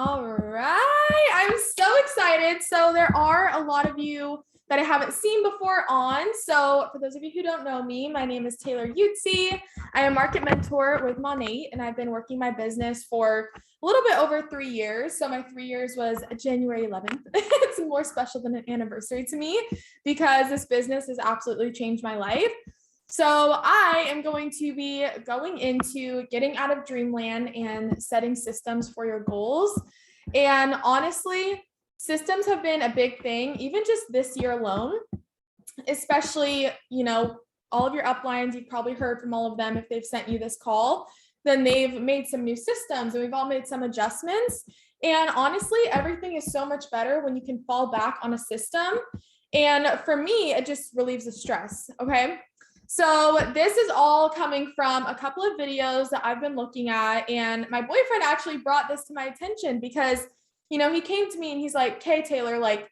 All right, I'm so excited. So there are a lot of you that I haven't seen before on. So for those of you who don't know me, my name is Taylor Utsi. I am a market mentor with Monate, and I've been working my business for a little bit over 3 years. So my 3 years was January 11th. It's more special than an anniversary to me because this business has absolutely changed my life. So I am going to be going into getting out of dreamland and setting systems for your goals. And honestly, systems have been a big thing, even just this year alone, especially, all of your uplines, you've probably heard from all of them. If they've sent you this call, then they've made some new systems and we've all made some adjustments. And honestly, everything is so much better when you can fall back on a system. And for me, it just relieves the stress. Okay. So this is all coming from a couple of videos that I've been looking at, and my boyfriend actually brought this to my attention because, he came to me and he's like, "Okay, Taylor, like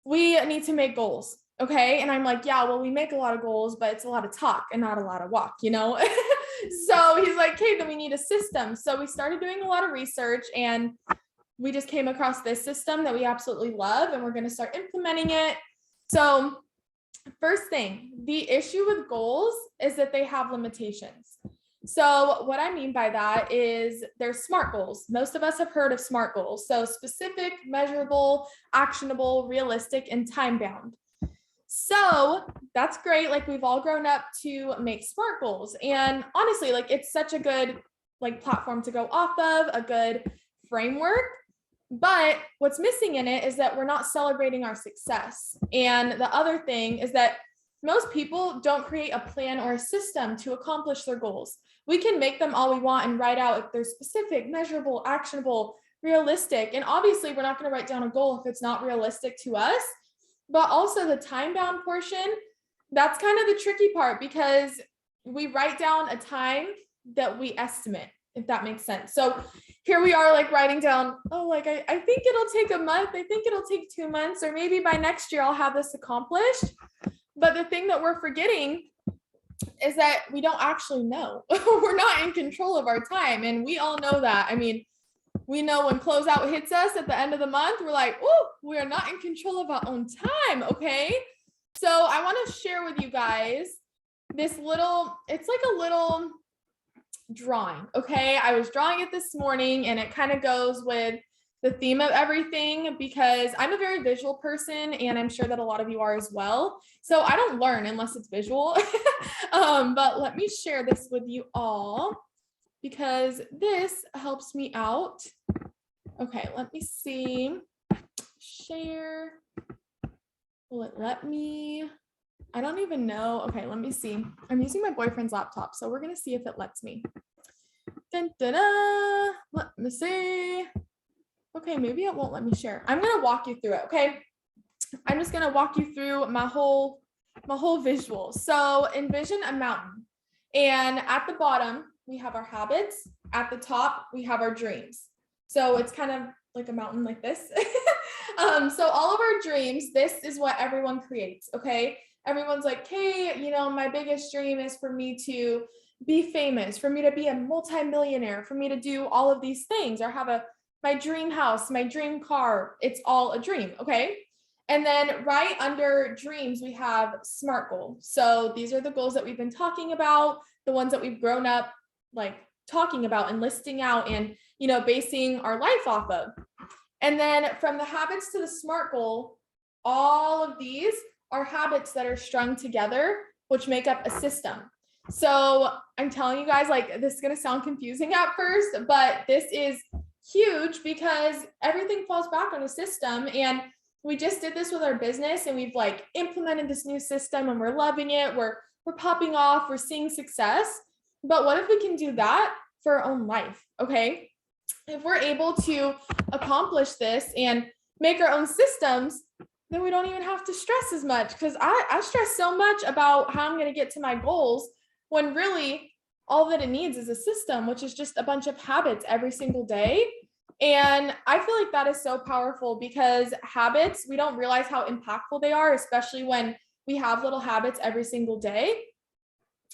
we need to make goals." Okay. And I'm like, "Yeah, well, we make a lot of goals, but it's a lot of talk and not a lot of walk, So he's like, "Okay, then we need a system." So we started doing a lot of research and we just came across this system that we absolutely love and we're going to start implementing it. So first thing, the issue with goals is that they have limitations. So what I mean by that is there's SMART goals. Most of us have heard of SMART goals. So specific, measurable, actionable, realistic, and time-bound. So that's great. Like we've all grown up to make SMART goals. And honestly, it's such a good platform to go off of, a good framework. But what's missing in it is that we're not celebrating our success. And the other thing is that most people don't create a plan or a system to accomplish their goals. We can make them all we want and write out if they're specific, measurable, actionable, realistic. And obviously, we're not going to write down a goal if it's not realistic to us. But also the time-bound portion, that's kind of the tricky part because we write down a time that we estimate, if that makes sense. So here we are writing down, I think it'll take a month. I think it'll take 2 months, or maybe by next year I'll have this accomplished. But the thing that we're forgetting is that we don't actually know. We're not in control of our time. And we all know that. I mean, we know when closeout hits us at the end of the month, we're like, oh, we are not in control of our own time. Okay. So I want to share with you guys this it's like a little drawing. Okay. I was drawing it this morning and it kind of goes with the theme of everything because I'm a very visual person and I'm sure that a lot of you are as well. So I don't learn unless it's visual. But let me share this with you all because this helps me out. Okay. Let me see. Share. Will it let me? I don't even know. Okay, let me see. I'm using my boyfriend's laptop, so we're going to see if it lets me. Dun, dun, dun. Let me see. Okay, maybe it won't let me share. I'm going to walk you through it, okay? I'm just going to walk you through my whole visual. So envision a mountain. And at the bottom, we have our habits. At the top, we have our dreams. So it's kind of like a mountain like this. So all of our dreams, this is what everyone creates, okay? Everyone's like, hey, my biggest dream is for me to be famous, for me to be a multimillionaire, for me to do all of these things or have my dream house, my dream car. It's all a dream. Okay. And then right under dreams, we have SMART goals. So these are the goals that we've been talking about, the ones that we've grown up talking about and listing out and, basing our life off of. And then from the habits to the SMART goal, all of these are habits that are strung together, which make up a system. So I'm telling you guys, this is going to sound confusing at first, but this is huge because everything falls back on a system. And we just did this with our business and we've implemented this new system and we're loving it. We're popping off, we're seeing success. But what if we can do that for our own life? Okay. If we're able to accomplish this and make our own systems, then we don't even have to stress as much because I stress so much about how I'm going to get to my goals when really all that it needs is a system, which is just a bunch of habits every single day. And I feel like that is so powerful because habits, we don't realize how impactful they are, especially when we have little habits every single day,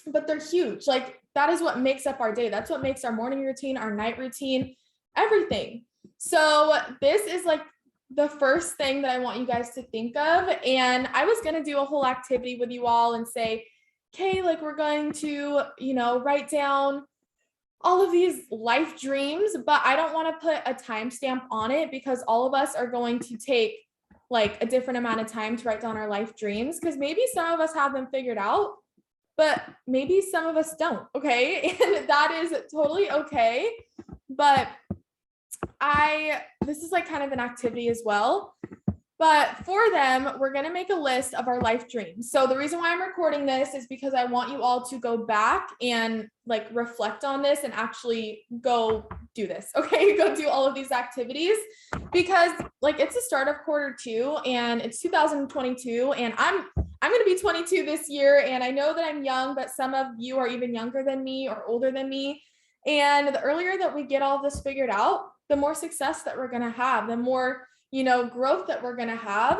but they're huge. That is what makes up our day. That's what makes our morning routine, our night routine, everything. So this is like the first thing that I want you guys to think of. And I was going to do a whole activity with you all and say, okay, like we're going to, write down all of these life dreams, but I don't want to put a timestamp on it because all of us are going to take like a different amount of time to write down our life dreams, because maybe some of us have them figured out, but maybe some of us don't. Okay. And that is totally okay. But this is like kind of an activity as well. But for them, we're going to make a list of our life dreams. So the reason why I'm recording this is because I want you all to go back and like reflect on this and actually go do this. Okay. Go do all of these activities, because like it's the start of Q2 and it's 2022 and I'm going to be 22 this year. And I know that I'm young, but some of you are even younger than me or older than me. And the earlier that we get all of this figured out, the more success that we're going to have, the more growth that we're going to have.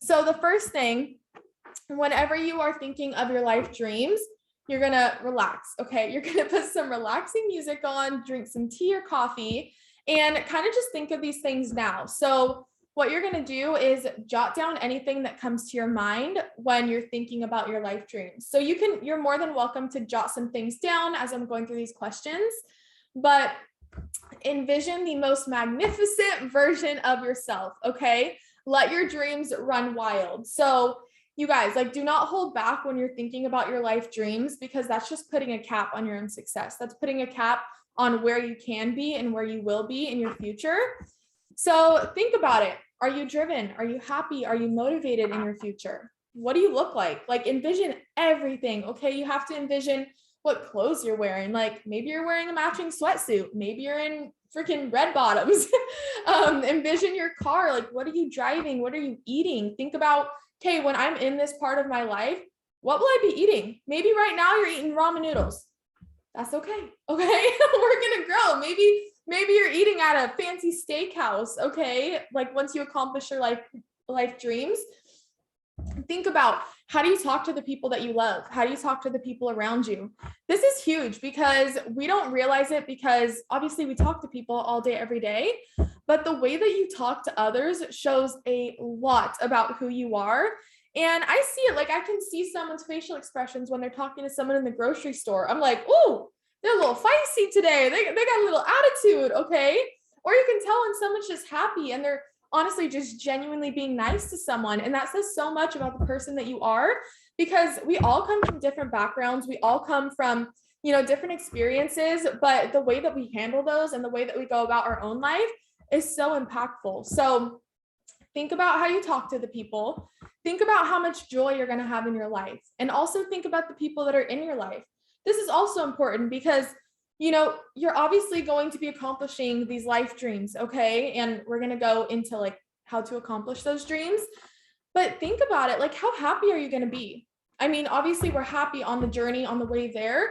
So the first thing, whenever you are thinking of your life dreams, you're going to relax. Okay. You're going to put some relaxing music on, drink some tea or coffee, and kind of just think of these things now. So what you're going to do is jot down anything that comes to your mind when you're thinking about your life dreams. So you're more than welcome to jot some things down as I'm going through these questions, but envision the most magnificent version of yourself. Okay. Let your dreams run wild. So you guys, like, do not hold back when you're thinking about your life dreams, because that's just putting a cap on your own success. That's putting a cap on where you can be and where you will be in your future. So think about it. Are you driven? Are you happy? Are you motivated in your future? What do you look like? Like, envision everything. Okay. You have to envision what clothes you're wearing. Like maybe you're wearing a matching sweatsuit. Maybe you're in freaking red bottoms. Envision your car. Like, what are you driving? What are you eating? Think about, okay, when I'm in this part of my life, what will I be eating? Maybe right now you're eating ramen noodles. That's okay. Okay. We're going to grow. Maybe you're eating at a fancy steakhouse. Okay. Like once you accomplish your life dreams, think about, how do you talk to the people that you love? How do you talk to the people around you? This is huge because we don't realize it, because obviously we talk to people all day, every day, but the way that you talk to others shows a lot about who you are. And I see it, like I can see someone's facial expressions when they're talking to someone in the grocery store. I'm like, ooh, they're a little feisty today. They got a little attitude. Okay. Or you can tell when someone's just happy and they're honestly just genuinely being nice to someone. And that says so much about the person that you are, because we all come from different backgrounds. We all come from, different experiences, but the way that we handle those and the way that we go about our own life is so impactful. So think about how you talk to the people. Think about how much joy you're going to have in your life. And also think about the people that are in your life. This is also important because you're obviously going to be accomplishing these life dreams. Okay. And we're going to go into like how to accomplish those dreams, but think about it. Like, how happy are you going to be? I mean, obviously we're happy on the journey, on the way there,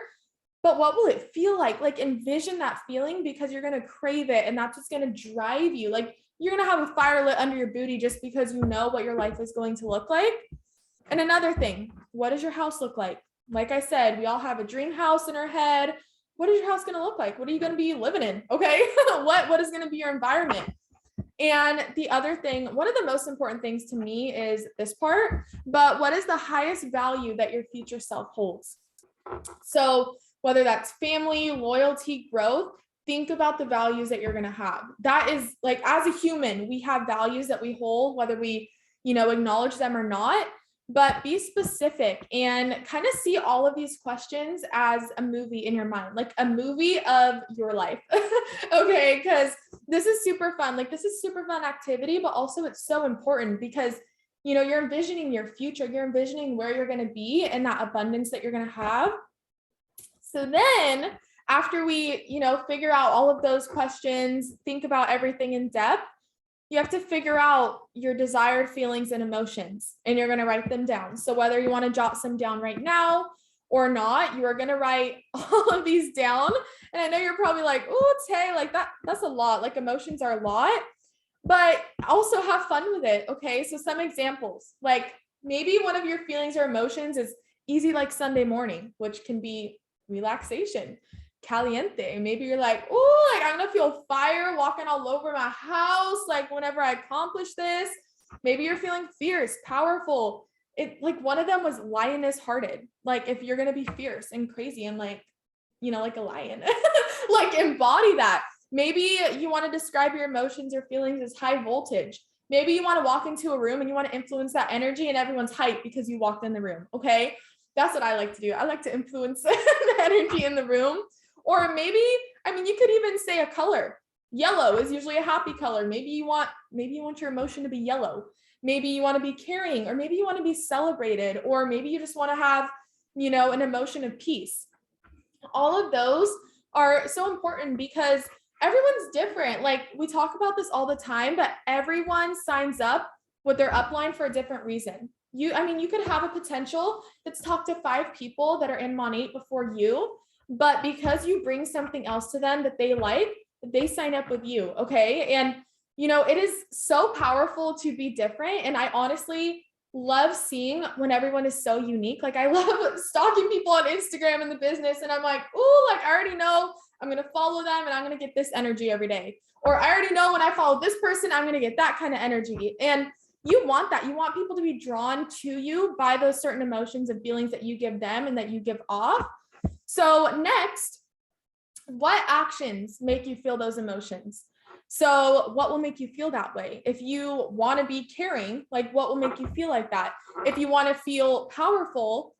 but what will it feel like? Like, envision that feeling, because you're going to crave it. And that's what's going to drive you. Like, you're going to have a fire lit under your booty just because you know what your life is going to look like. And another thing, what does your house look like? Like I said, we all have a dream house in our head. What is your house going to look like? What are you going to be living in? Okay. What is going to be your environment? And the other thing, one of the most important things to me is this part, but what is the highest value that your future self holds? So whether that's family, loyalty, growth, think about the values that you're going to have. That is, like, as a human, we have values that we hold, whether we, acknowledge them or not. But be specific and kind of see all of these questions as a movie in your mind, like a movie of your life. Okay. Because this is super fun. Like, this is super fun activity, but also it's so important because, you're envisioning your future. You're envisioning where you're going to be and that abundance that you're going to have. So then after we, figure out all of those questions, think about everything in depth, you have to figure out your desired feelings and emotions, and you're going to write them down. So whether you want to jot some down right now or not, you are going to write all of these down. And I know you're probably like, oh, Tay, like that's a lot. Like, emotions are a lot, but also have fun with it. Okay. So some examples, like maybe one of your feelings or emotions is easy, like Sunday morning, which can be relaxation. caliente. Maybe you're like, oh, like I'm gonna feel fire walking all over my house, like whenever I accomplish this. Maybe you're feeling fierce, powerful. It like one of them was lioness hearted. Like if you're gonna be fierce and crazy and like, you know, like a lion, like embody that. Maybe you want to describe your emotions or feelings as high voltage. Maybe you want to walk into a room and you want to influence that energy and everyone's hyped because you walked in the room. Okay. That's what I like to do. I like to influence the energy in the room. Or maybe, I mean, you could even say a color. Yellow is usually a happy color. Maybe you want your emotion to be yellow. Maybe you want to be caring, or maybe you want to be celebrated, or maybe you just want to have, you know, an emotion of peace. All of those are so important because everyone's different. Like we talk about this all the time, but everyone signs up with their upline for a different reason. You could have a potential that's talked to 5 people that are in Mon 8 before you, but because you bring something else to them that they like, they sign up with you. Okay. And, you know, it is so powerful to be different. And I honestly love seeing when everyone is so unique. Like I love stalking people on Instagram in the business. And I'm like, oh, like I already know I'm going to follow them and I'm going to get this energy every day. Or I already know when I follow this person, I'm going to get that kind of energy. And you want that. You want people to be drawn to you by those certain emotions and feelings that you give them and that you give off. So next, what actions make you feel those emotions? So what will make you feel that way? If you want to be caring, like what will make you feel like that? If you want to feel powerful,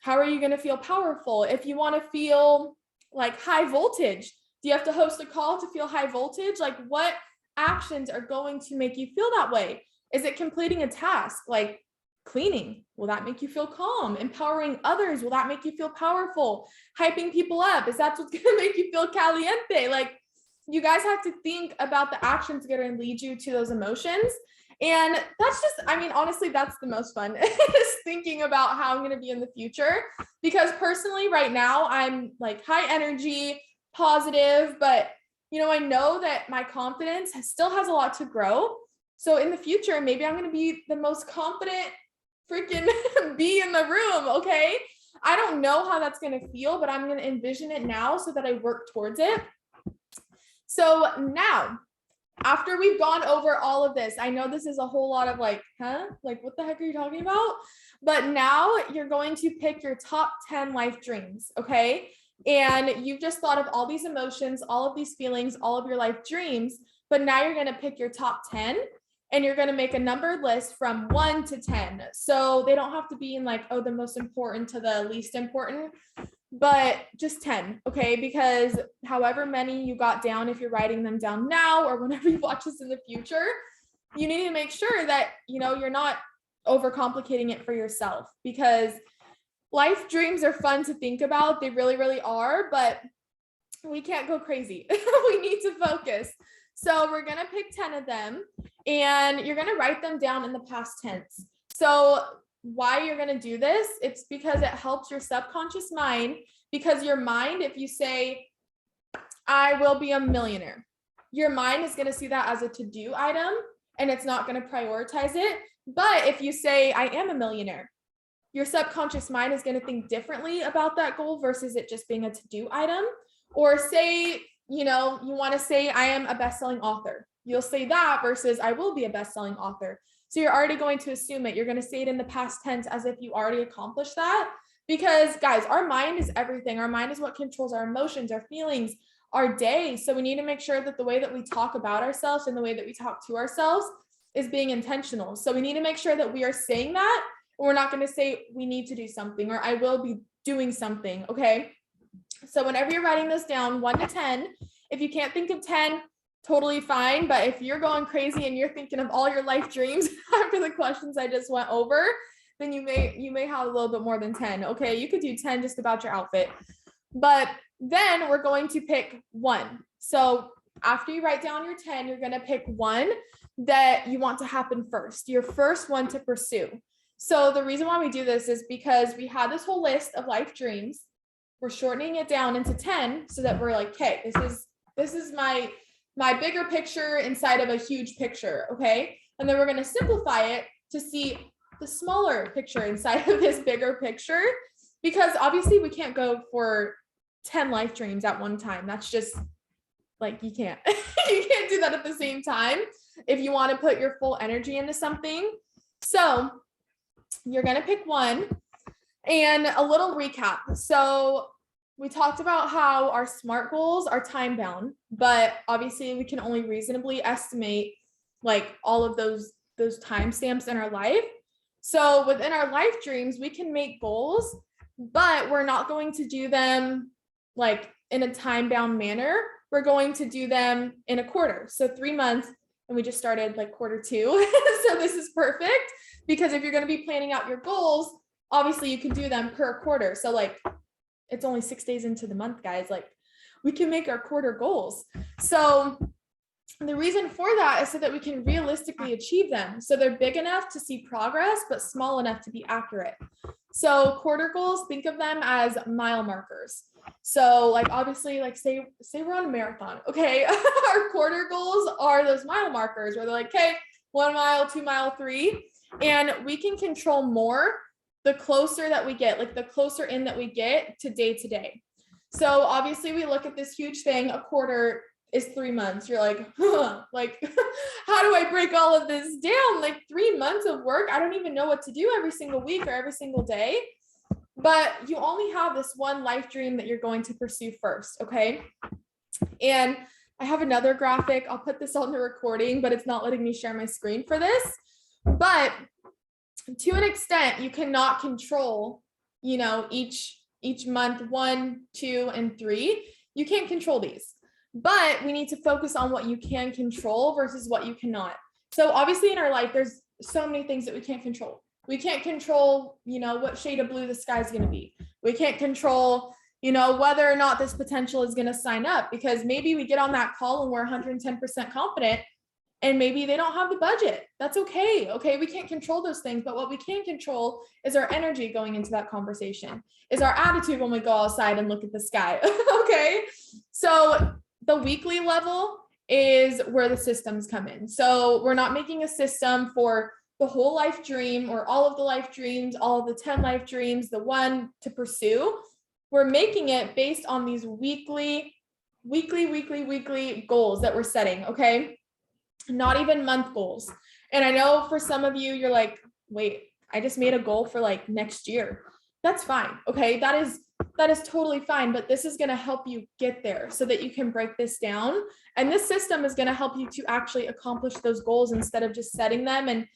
how are you going to feel powerful? If you want to feel like high voltage, do you have to host a call to feel high voltage? Like what actions are going to make you feel that way? Is it completing a task like cleaning? Will that make you feel calm? Empowering others? Will that make you feel powerful? Hyping people up? Is that what's going to make you feel caliente? Like you guys have to think about the actions that are going to lead you to those emotions. And that's just, I mean, honestly, that's the most fun is thinking about how I'm going to be in the future. Because personally, right now, I'm like high energy, positive, but you know, I know that my confidence still has a lot to grow. So in the future, maybe I'm going to be the most confident freaking bee in the room. Okay. I don't know how that's going to feel, but I'm going to envision it now so that I work towards it. So now, after we've gone over all of this, I know this is a whole lot of like, huh? Like, what the heck are you talking about? But now you're going to pick your top 10 life dreams. Okay. And you've just thought of all these emotions, all of these feelings, all of your life dreams, but now you're going to pick your top 10. And you're going to make a numbered list from 1 to 10. So they don't have to be in like, oh, the most important to the least important, but just 10. Okay. Because however many you got down, if you're writing them down now or whenever you watch this in the future, you need to make sure that, you know, you're not overcomplicating it for yourself, because life dreams are fun to think about. They really, really are, but we can't go crazy. We need to focus. So we're going to pick 10 of them and you're going to write them down in the past tense. So why you're going to do this, it's because it helps your subconscious mind, because your mind, if you say, I will be a millionaire, your mind is going to see that as a to-do item and it's not going to prioritize it. But if you say, I am a millionaire, your subconscious mind is going to think differently about that goal versus it just being a to-do item. Or say, you know, you want to say, I am a best-selling author. You'll say that versus I will be a best-selling author. So you're already going to assume it. You're going to say it in the past tense as if you already accomplished that. Because guys, our mind is everything. Our mind is what controls our emotions, our feelings, our day. So we need to make sure that the way that we talk about ourselves and the way that we talk to ourselves is being intentional. So we need to make sure that we are saying that. We're not going to say we need to do something or I will be doing something. Okay. So whenever you're writing this down, 1 to 10, if you can't think of 10, totally fine. But if you're going crazy and you're thinking of all your life dreams after the questions I just went over, then you may have a little bit more than 10. Okay. You could do 10 just about your outfit, but then we're going to pick 1. So after you write down your 10, you're going to pick 1 that you want to happen first, your first one to pursue. So the reason why we do this is because we had this whole list of life dreams. We're shortening it down into 10 so that we're like, okay, this is my bigger picture inside of a huge picture. Okay. And then we're going to simplify it to see the smaller picture inside of this bigger picture, because obviously we can't go for 10 life dreams at one time. That's just like, you can't, you can't do that at the same time if you want to put your full energy into something. So you're going to pick one. And a little recap. So we talked about how our SMART goals are time bound, but obviously we can only reasonably estimate like all of those timestamps in our life. So within our life dreams, we can make goals, but we're not going to do them like in a time bound manner. We're going to do them in a quarter. So 3 months, and we just started like quarter 2. So this is perfect because if you're going to be planning out your goals, obviously you can do them per quarter. So like it's only 6 days into the month, guys. Like we can make our quarter goals. So the reason for that is so that we can realistically achieve them. So they're big enough to see progress, but small enough to be accurate. So quarter goals, think of them as mile markers. So like obviously like say we're on a marathon. Okay. Our quarter goals are those mile markers where they're like, okay, 1 mile, 2 mile, 3. And we can control more the closer that we get, like the closer in that we get to day. So obviously we look at this huge thing, a quarter is 3 months. You're like, like, how do I break all of this down? Like 3 months of work. I don't even know what to do every single week or every single day, but you only have this one life dream that you're going to pursue first. Okay. And I have another graphic. I'll put this on the recording, but it's not letting me share my screen for this. But to an extent, you cannot control, each month, 1, 2, and 3. You can't control these, but we need to focus on what you can control versus what you cannot. So obviously in our life, there's so many things that we can't control. We can't control, what shade of blue the sky is going to be. We can't control, whether or not this potential is going to sign up, because maybe we get on that call and we're 110% confident and maybe they don't have the budget. That's okay. Okay. We can't control those things, but what we can control is our energy going into that conversation, is our attitude when we go outside and look at the sky. Okay. So the weekly level is where the systems come in. So we're not making a system for the whole life dream or all of the life dreams, all of the 10 life dreams, the one to pursue. We're making it based on these weekly goals that we're setting. Okay. Not even month goals. And I know for some of you, you're like, wait, I just made a goal for like next year. That's fine. Okay. That is totally fine. But this is going to help you get there so that you can break this down. And this system is going to help you to actually accomplish those goals instead of just setting them. And,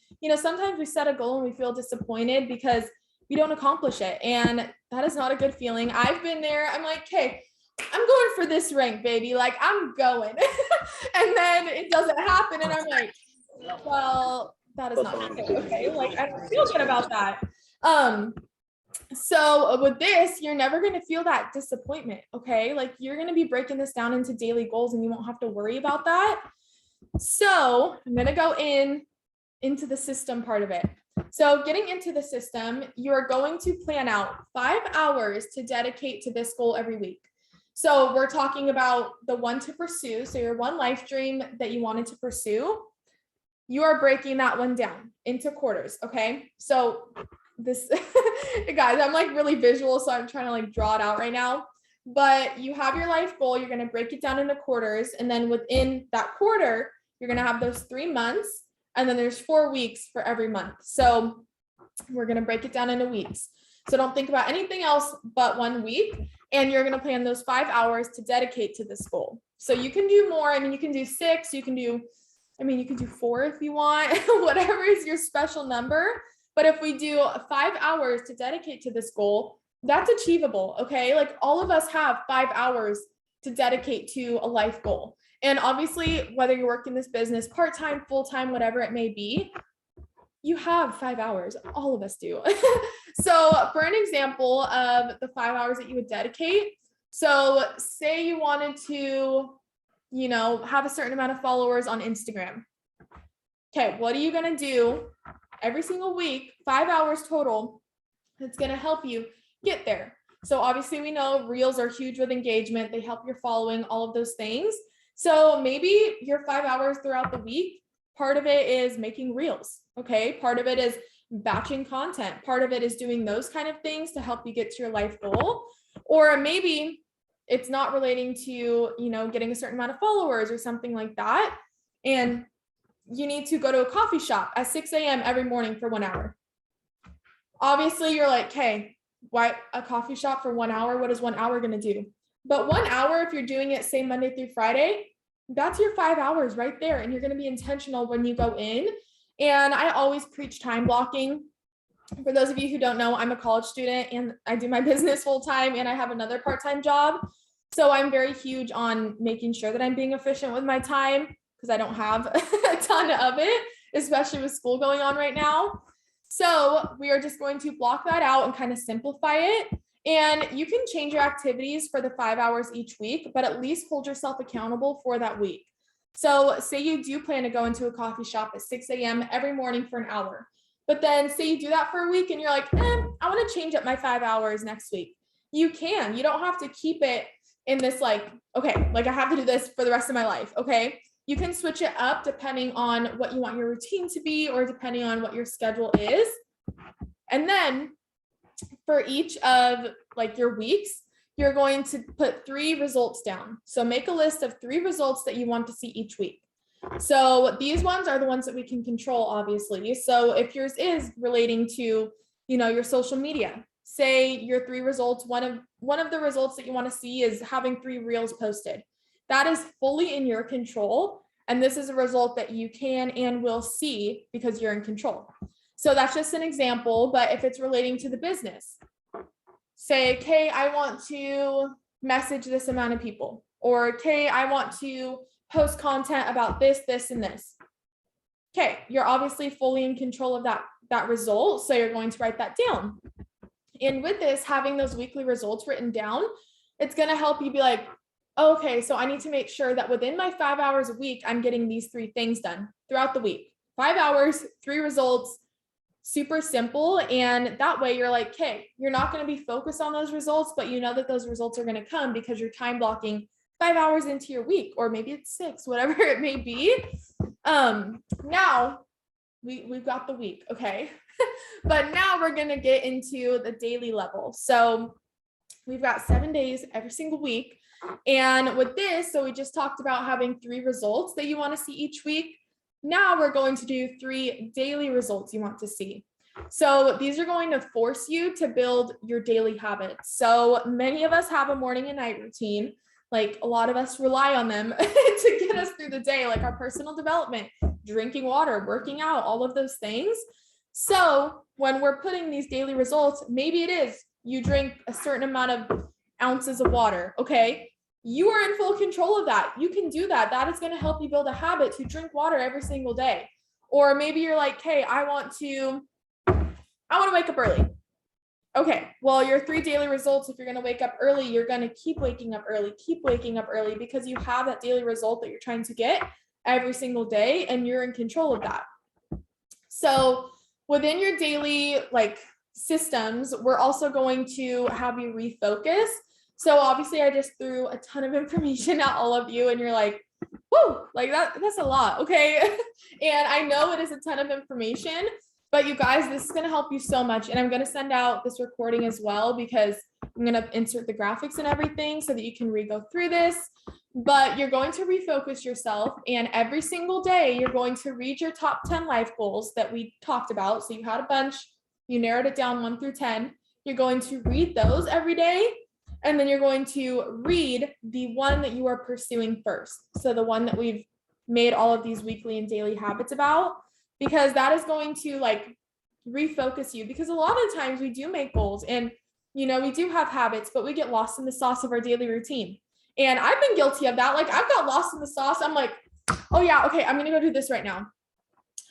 sometimes we set a goal and we feel disappointed because we don't accomplish it. And that is not a good feeling. I've been there. I'm like, okay, I'm going for this rank, baby. Like I'm going. And then it doesn't happen. And I'm like, well, that is not okay. Okay. Like I don't feel good about that. So with this, you're never going to feel that disappointment. Okay. Like you're going to be breaking this down into daily goals and you won't have to worry about that. So I'm going to go into the system part of it. So getting into the system, you're going to plan out 5 hours to dedicate to this goal every week. So we're talking about the one to pursue. So your one life dream that you wanted to pursue, you are breaking that one down into quarters. Okay. So this, guys, I'm like really visual. So I'm trying to like draw it out right now, but you have your life goal. You're going to break it down into quarters. And then within that quarter, you're going to have those 3 months. And then there's 4 weeks for every month. So we're going to break it down into weeks. So don't think about anything else but 1 week. And you're going to plan those 5 hours to dedicate to this goal. So you can do more. I mean, you can do 6, you can do 4 if you want, whatever is your special number. But if we do 5 hours to dedicate to this goal, that's achievable. Okay. Like all of us have 5 hours to dedicate to a life goal. And obviously, whether you're working this business part-time, full-time, whatever it may be, you have 5 hours. All of us do. So for an example of the 5 hours that you would dedicate, so say you wanted to, have a certain amount of followers on Instagram. Okay, what are you going to do every single week, 5 hours total, that's going to help you get there? So obviously we know reels are huge with engagement. They help your following, all of those things. So maybe your 5 hours throughout the week, part of it is making reels. Okay. Part of it is batching content. Part of it is doing those kind of things to help you get to your life goal. Or maybe It's not relating to, you know, getting a certain amount of followers or something like that. And you need to go to a coffee shop at 6 a.m. every morning for 1 hour. Obviously, you're like, hey, why a coffee shop for 1 hour? What is 1 hour going to do? But 1 hour, if you're doing it, say Monday through Friday, that's your 5 hours right there. And you're going to be intentional when you go in. And I always preach time blocking. For those of you who don't know, I'm a college student and I do my business full time and I have another part-time job. So I'm very huge on making sure that I'm being efficient with my time because I don't have a ton of it, especially with school going on right now. So we are just going to block that out and kind of simplify it. And you can change your activities for the 5 hours each week, but at least hold yourself accountable for that week. So say you do plan to go into a coffee shop at 6 a.m. every morning for an hour. But then say you do that for a week and you're like, I want to change up my 5 hours next week. You can. You don't have to keep it in this like, okay, like I have to do this for the rest of my life. Okay. You can switch it up depending on what you want your routine to be or depending on what your schedule is. And then for each of like your weeks, you're going to put 3 results down. So make a list of 3 results that you want to see each week. So these ones are the ones that we can control, obviously. So if yours is relating to, you know, your social media, say your 3 results, one of the results that you want to see is having 3 reels posted. That is fully in your control. And this is a result that you can and will see because you're in control. So that's just an example, but if it's relating to the business, say, okay, I want to message this amount of people, or okay, I want to post content about this, this, and this. Okay, you're obviously fully in control of that result. So you're going to write that down. And with this, having those weekly results written down, it's going to help you be like, okay, so I need to make sure that within my 5 hours a week, I'm getting these 3 things done throughout the week. 5 hours, 3 results, super simple. And that way you're like, okay, you're not going to be focused on those results, but you know that those results are going to come because you're time blocking 5 hours into your week, or maybe it's 6, whatever it may be. Now we've got the week. Okay. But now we're going to get into the daily level. So we've got 7 days every single week. And with this, so we just talked about having 3 results that you want to see each week. Now we're going to do 3 daily results you want to see. So these are going to force you to build your daily habits. So many of us have a morning and night routine. Like a lot of us rely on them to get us through the day, like our personal development, drinking water, working out, all of those things. So when we're putting these daily results, maybe it is you drink a certain amount of ounces of water. Okay. You are in full control of that. You can do that. That is going to help you build a habit to drink water every single day. Or maybe you're like, hey, I want to wake up early. Okay, well, your 3 daily results, if you're going to wake up early, you're going to keep waking up early because you have that daily result that you're trying to get every single day and you're in control of that. So within your daily like systems, we're also going to have you refocus. So obviously I just threw a ton of information at all of you and you're like, whoa, like that's a lot. Okay. And I know it is a ton of information, but you guys, this is going to help you so much. And I'm going to send out this recording as well, because I'm going to insert the graphics and everything so that you can re-go through this, but you're going to refocus yourself. And every single day, you're going to read your top 10 life goals that we talked about. So you had a bunch, you narrowed it down 1 through 10. You're going to read those every day. And then you're going to read the one that you are pursuing first. So the one that we've made all of these weekly and daily habits about, because that is going to like refocus you. Because a lot of times we do make goals and, you know, we do have habits, but we get lost in the sauce of our daily routine. And I've been guilty of that. Like I've got lost in the sauce. I'm like, oh yeah, okay, I'm going to go do this right now.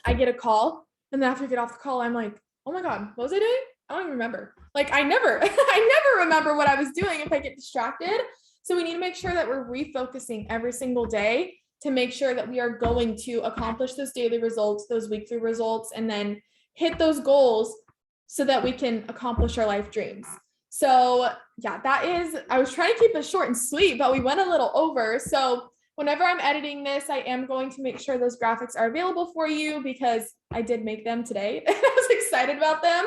I get a call. And then after I get off the call, I'm like, oh my God, what was I doing? I don't even remember. Like I never remember what I was doing if I get distracted. So we need to make sure that we're refocusing every single day to make sure that we are going to accomplish those daily results, those weekly results, and then hit those goals so that we can accomplish our life dreams. So yeah, I was trying to keep it short and sweet, but we went a little over. So whenever I'm editing this, I am going to make sure those graphics are available for you because I did make them today. I was excited about them.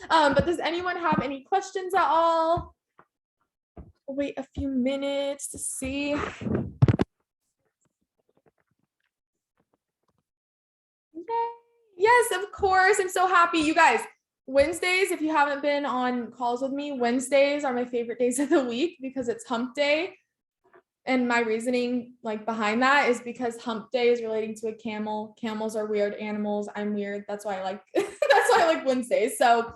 But does anyone have any questions at all? We'll wait a few minutes to see. Yes, of course. I'm so happy. You guys, Wednesdays, if you haven't been on calls with me, Wednesdays are my favorite days of the week because it's hump day. And my reasoning like behind that is because hump day is relating to a camel. Camels are weird animals. I'm weird. That's why I like that's why I like Wednesdays. So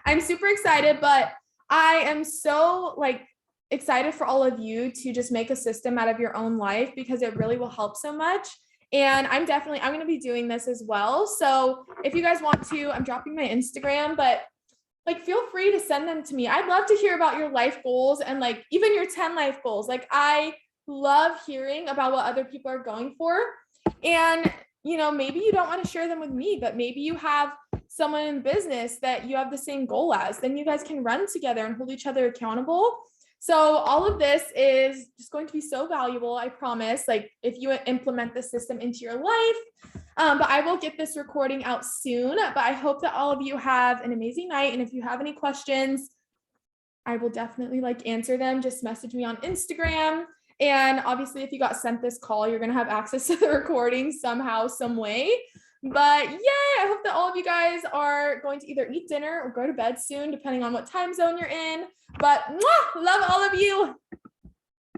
I'm super excited, but I am so like excited for all of you to just make a system out of your own life because it really will help so much. And I'm going to be doing this as well. So if you guys want to, I'm dropping my Instagram, but like feel free to send them to me. I'd love to hear about your life goals and like even your 10 life goals. Like I love hearing about what other people are going for. And maybe you don't want to share them with me, but maybe you have someone in business that you have the same goal as. Then you guys can run together and hold each other accountable. So all of this is just going to be so valuable, I promise, like if you implement this system into your life. But I will get this recording out soon, but I hope that all of you have an amazing night. And if you have any questions, I will definitely like answer them. Just message me on Instagram. And obviously if you got sent this call, you're going to have access to the recording somehow, some way. But yeah, I hope that all of you guys are going to either eat dinner or go to bed soon, depending on what time zone you're in. But love all of you.